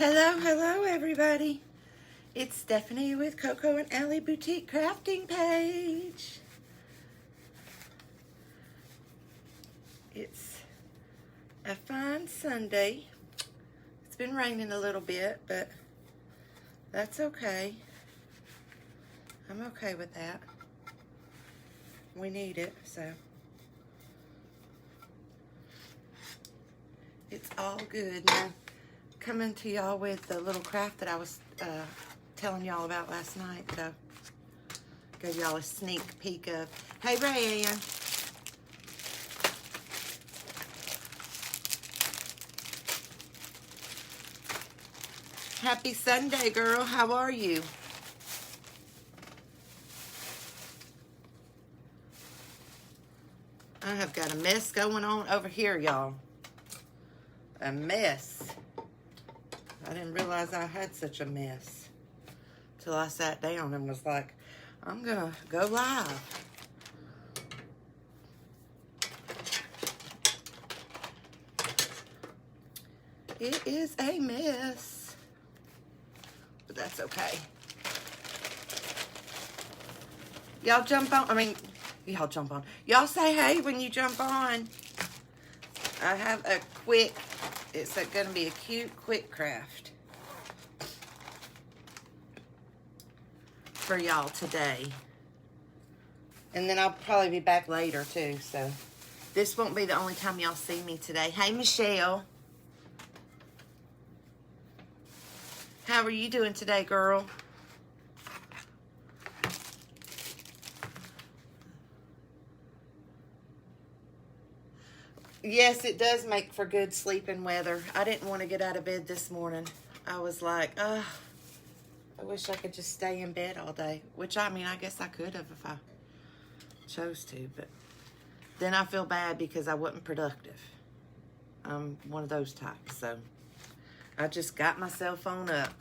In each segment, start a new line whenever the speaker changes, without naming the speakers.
Hello, hello, everybody. It's Stephanie with Coco and Ellie Boutique Crafting Page. It's a fine Sunday. It's been raining a little bit, but that's okay. I'm okay with that. We need it, so it's all good. Now, coming to y'all with the little craft that I was telling y'all about last night that I gave y'all a sneak peek of. Hey, Rayanne. Happy Sunday, girl. How are you? I have got a mess going on over here, y'all. A mess. I didn't realize I had such a mess till I sat down and was like, I'm gonna go live. It is a mess, but that's okay. Y'all jump on, y'all jump on. Y'all say hey when you jump on. I have a quick, it's gonna be a cute, quick craft for y'all today. And then I'll probably be back later too, so this won't be the only time y'all see me today. Hey, Michelle. How are you doing today, girl? Yes, it does make for good sleeping weather. I didn't want to get out of bed this morning. I was like, I wish I could just stay in bed all day. Which, I guess I could have if I chose to. But then I feel bad because I wasn't productive. I'm one of those types. So I just got my cell phone up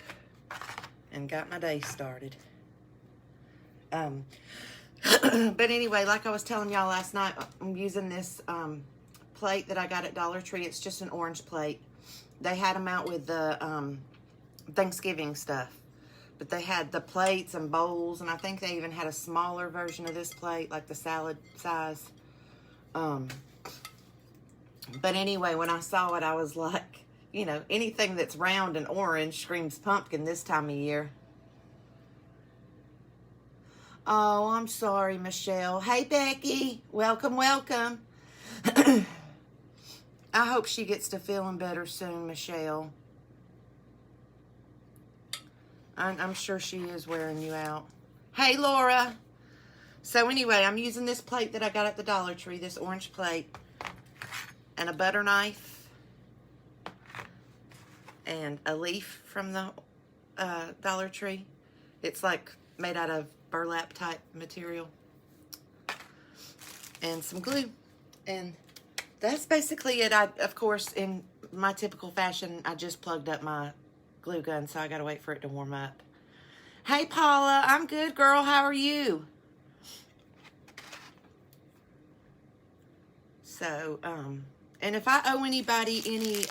and got my day started. But anyway, like I was telling y'all last night, I'm using this plate that I got at Dollar Tree. It's just an orange plate. They had them out with the Thanksgiving stuff. But they had the plates and bowls, and I think they even had a smaller version of this plate, like the salad size. But anyway, when I saw it, I was like, you know, anything that's round and orange screams pumpkin this time of year. Oh, I'm sorry, Michelle. Hey, Becky. Welcome, welcome. I hope she gets to feeling better soon, Michelle. I'm sure she is wearing you out. Hey, Laura. So anyway, I'm using this plate that I got at the Dollar Tree, this orange plate, and a butter knife, and a leaf from the Dollar Tree. It's like made out of burlap type material, and some glue. And that's basically it. Of course, in my typical fashion, I just plugged up my glue gun, so I gotta wait for it to warm up. Hey, Paula. I'm good, girl. How are you? So, and if I owe anybody any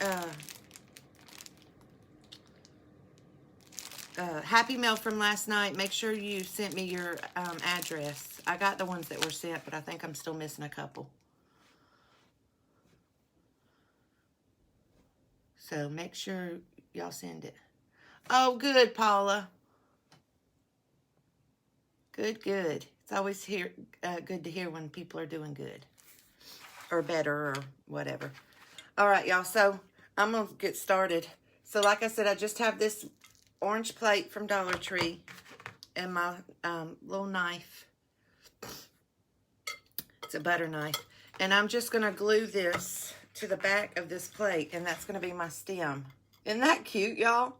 Happy Mail from last night, make sure you sent me your address. I got the ones that were sent, but I think I'm still missing a couple. So make sure y'all send it. Oh, good, Paula. Good, good. It's always good to hear when people are doing good. Or better, or whatever. All right, y'all. So I'm going to get started. So like I said, I just have this orange plate from Dollar Tree and my little knife. It's a butter knife. And I'm just going to glue this to the back of this plate, and that's going to be my stem. Isn't that cute, y'all?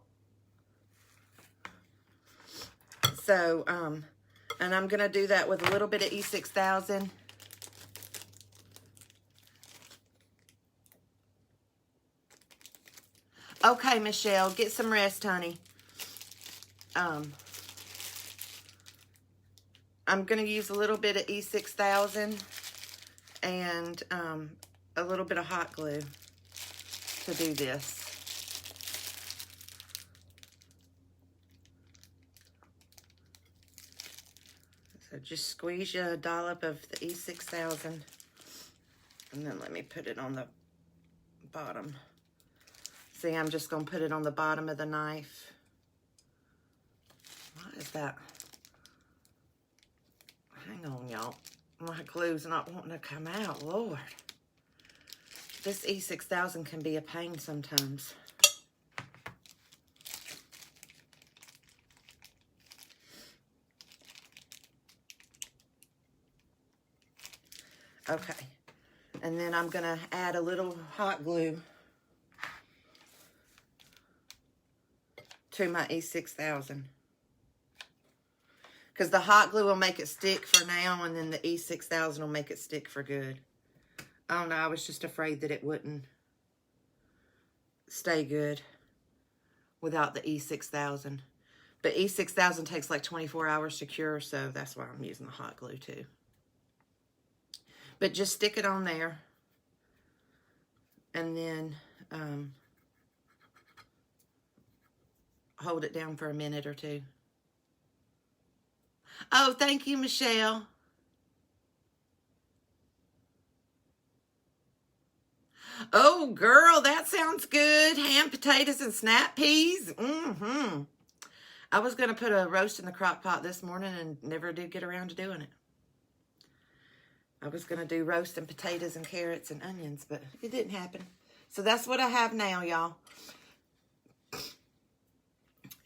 So, and I'm going to do that with a little bit of E6000. Okay, Michelle, get some rest, honey. I'm going to use a little bit of E6000 and a little bit of hot glue to do this. So just squeeze you a dollop of the E6000. And then let me put it on the bottom. See, I'm just going to put it on the bottom of the knife. What is that? Hang on, y'all. My glue's not wanting to come out. Lord. This E6000 can be a pain sometimes. Okay. And then I'm going to add a little hot glue to my E6000. Because the hot glue will make it stick for now, and then the E6000 will make it stick for good. I don't know, I was just afraid that it wouldn't stay good without the E6000. But E6000 takes like 24 hours to cure, so that's why I'm using the hot glue too. But just stick it on there. And then hold it down for a minute or two. Oh, thank you, Michelle. Oh, girl, that sounds good. Ham, potatoes, and snap peas. I was going to put a roast in the crock pot this morning and never did get around to doing it. I was going to do roast and potatoes and carrots and onions, but it didn't happen. So that's what I have now, y'all.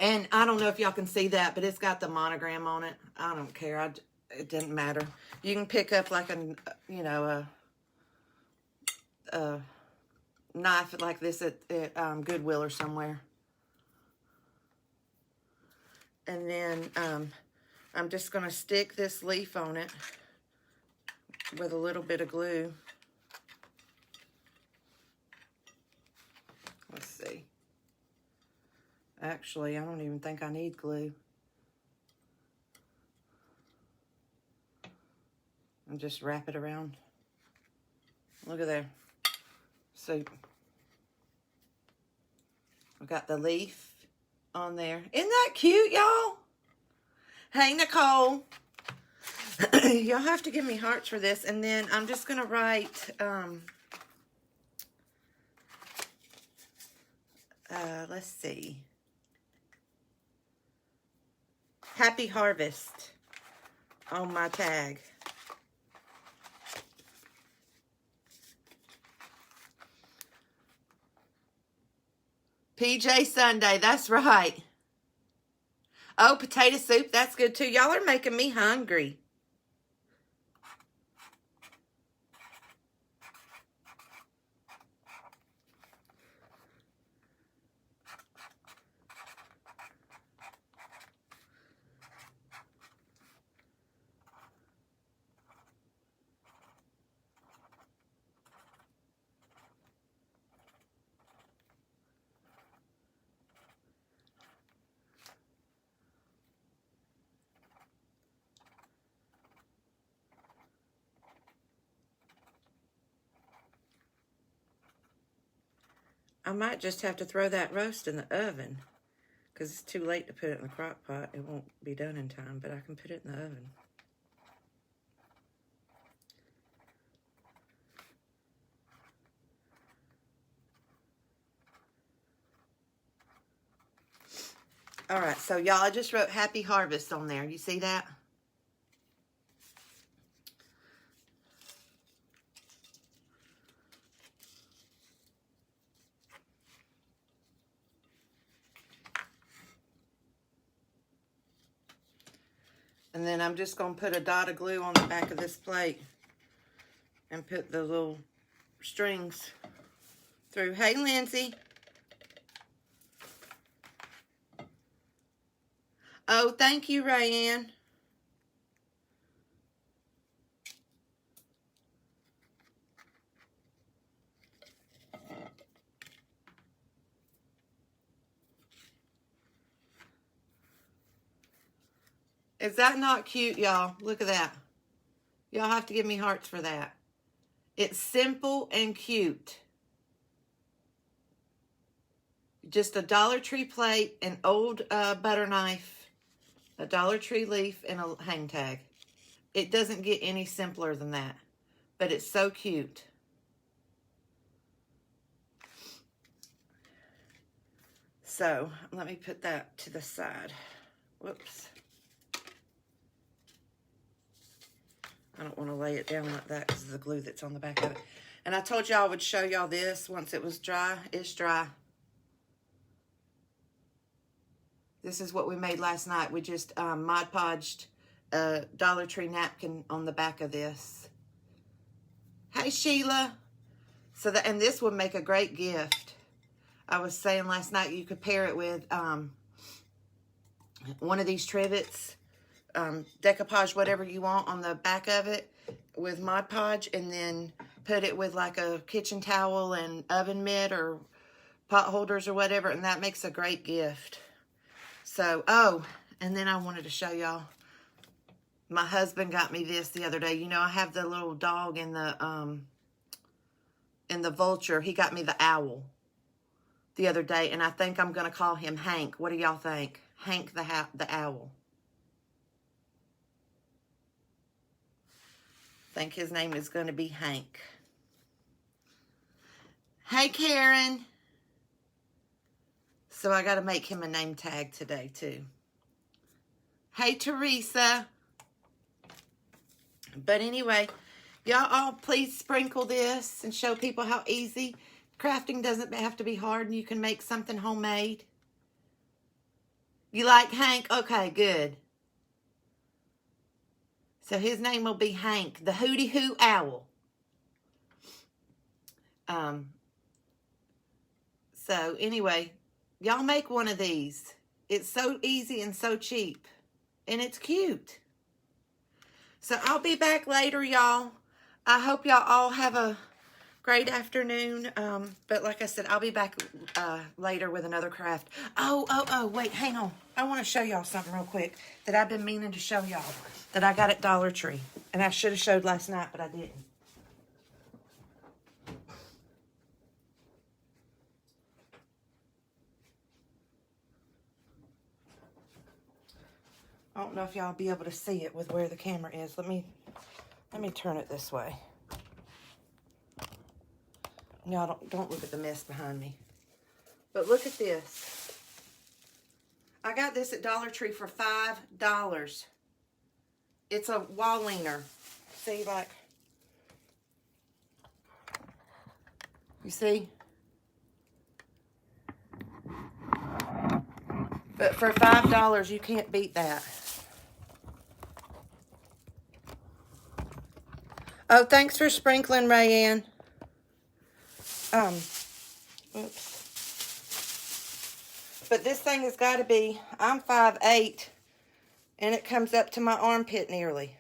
And I don't know if y'all can see that, but it's got the monogram on it. I don't care. It didn't matter. You can pick up like a knife like this at Goodwill or somewhere. And then I'm just going to stick this leaf on it with a little bit of glue. Let's see. Actually, I don't even think I need glue. And just wrap it around. Look at there. So, I've got the leaf on there. Isn't that cute, y'all? Hey, Nicole. Y'all have to give me hearts for this. And then I'm just going to write, let's see. Happy Harvest on my tag. PJ Sunday, that's right. Oh, potato soup, that's good too. Y'all are making me hungry. I might just have to throw that roast in the oven because it's too late to put it in the crock pot. It won't be done in time, but I can put it in the oven. All right, so y'all, I just wrote Happy Harvest on there. You see that? And then I'm just going to put a dot of glue on the back of this plate and put the little strings through. Hey, Lindsay. Oh, thank you, Rayanne. Is that not cute, y'all? Look at that. Y'all have to give me hearts for that. It's simple and cute. Just a Dollar Tree plate, an old butter knife, a Dollar Tree leaf, and a hang tag. It doesn't get any simpler than that. But it's so cute. So, let me put that to the side. Whoops. I don't want to lay it down like that because of the glue that's on the back of it. And I told y'all I would show y'all this once it was dry. It's dry. This is what we made last night. We just Mod Podged a Dollar Tree napkin on the back of this. Hey, Sheila. So that, and this would make a great gift. I was saying last night you could pair it with one of these trivets, decoupage, whatever you want on the back of it with Mod Podge, and then put it with like a kitchen towel and oven mitt or pot holders or whatever, and that makes a great gift. So, oh, and then I wanted to show y'all. My husband got me this the other day. You know, I have the little dog in the Vulture. He got me the owl the other day, and I think I'm going to call him Hank. What do y'all think? Hank the owl. I think his name is going to be Hank. Hey, Karen. So I got to make him a name tag today, too. Hey, Teresa. But anyway, y'all all please sprinkle this and show people how easy. Crafting doesn't have to be hard, and you can make something homemade. You like Hank? Okay, good. So his name will be Hank, the Hootie Hoo Owl. So anyway, y'all make one of these. It's so easy and so cheap. And it's cute. So I'll be back later, y'all. I hope y'all all have a great afternoon. But like I said, I'll be back later with another craft. Oh, wait, hang on. I want to show y'all something real quick that I've been meaning to show y'all that I got at Dollar Tree. And I should have showed last night, but I didn't. I don't know if y'all will be able to see it with where the camera is. Let me turn it this way. Y'all don't look at the mess behind me. But look at this. I got this at Dollar Tree for $5. It's a wall leaner. See, like, you see? But for $5, you can't beat that. Oh, thanks for sprinkling, Rayanne. Oops. But this thing has got to be, I'm 5'8", and it comes up to my armpit nearly.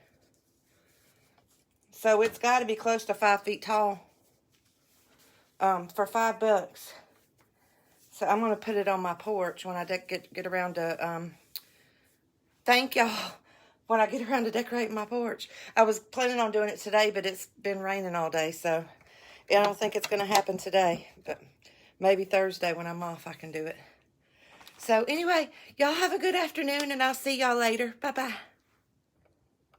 So it's got to be close to 5 feet tall. For $5. So I'm going to put it on my porch when I get around to, thank y'all. When I get around to decorating my porch. I was planning on doing it today, but it's been raining all day, so I don't think it's going to happen today. But maybe Thursday when I'm off, I can do it. So anyway, y'all have a good afternoon, and I'll see y'all later. Bye-bye.